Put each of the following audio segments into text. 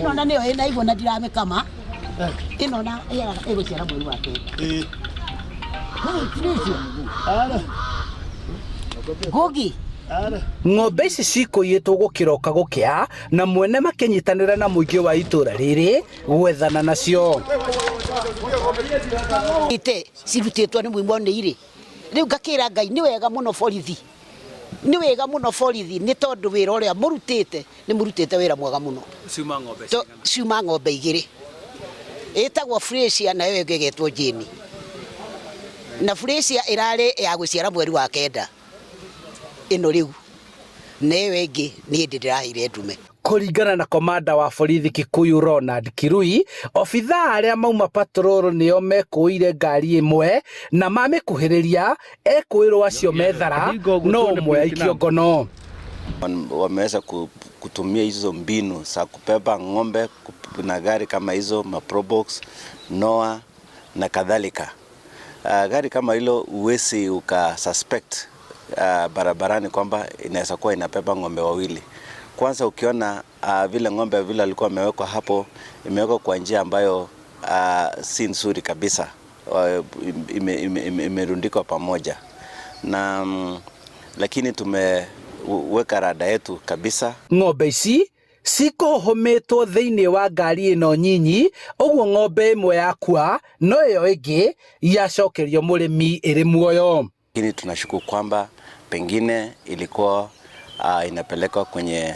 ino na niyo ina igwa na ndiramekama ino na ego ciara mweri wake Gogi ng'ombe ici cikoyĩtwo gũkĩroka gũkĩa na mwene makenyitanĩra na mũingĩ wa itũra rĩrĩ gwethana nacio ite cirutĩtwo nĩ mũimone irĩ rĩu ngakĩra Ngai nĩ wega mũno borithi nĩ tondũ wĩra ũrĩa mũrutĩte nĩ mũrutĩte wĩra mwega mũno ciuma ng'ombe igĩrĩ ĩtagwo Freshia nayo ĩngĩ ĩgetwo Jane na Freshia ĩrarĩ ya gũciara mweri wa kenda ino riu neyo ĩngĩ nĩ hĩndĩ ndĩraheire ndume. Kũringana na komanda wa borithi Kikuyu Ronald Kirui, obithaa arĩa mauma patrol nĩo mekũire ngari ĩmwe na mamĩkuhĩrĩria ekwĩrwo acio methara no ũmwe aikio ngono. Wameweza kutumia hizo mbinu za kubeba ng'ombe na gari kama hizo maprobox Noah na kadhalika. Gari kama hilo uwezi ukasuspect barabarani kwamba inaweza kuwa inabeba ng'ombe wawili. Kwanza ukiona vile ng'ombe vile alikuwa amewekwa hapo, imewekwa kwa njia ambayo si nzuri kabisa, imerundikwa pamoja na lakini tumeweka rada yetu kabisa. Ng'ombe ici cikohometwo thĩinĩ wa ngari ĩno nyinyi, ũguo ng'ombe ĩmwe yakua no ĩyo ĩngĩ yacokerio mũrĩmi ĩrĩ muoyo. Lakini tunashukuru kwamba pengine ilikuwa inapelekwa kwenye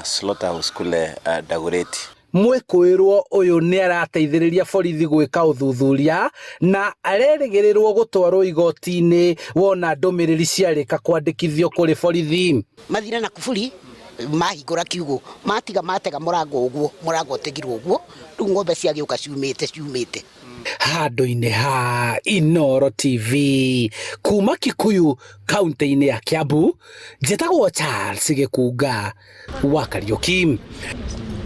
slaughterhouse kule Dagoretti. Mwĩkũĩrwo ũyũ nĩ arateithĩrĩria borithi gwĩka ũthuthuria na arerĩgĩrĩrwo gũtwarwo igoti-inĩ wona ndũmĩrĩri ciarĩka kwandĩkithio kũrĩ borithi. Mathire na kuburi mahingũra kiugo matiga matega mũrango ũtegirwo ũguo rĩu ng'ombe ciagĩũka ciumĩte handũ-inĩ ha Inooro TV kuma Kikuyu kaunti-inĩ ya Kiambu, njĩtagwo Charles Gĩkunga wa Kariũki.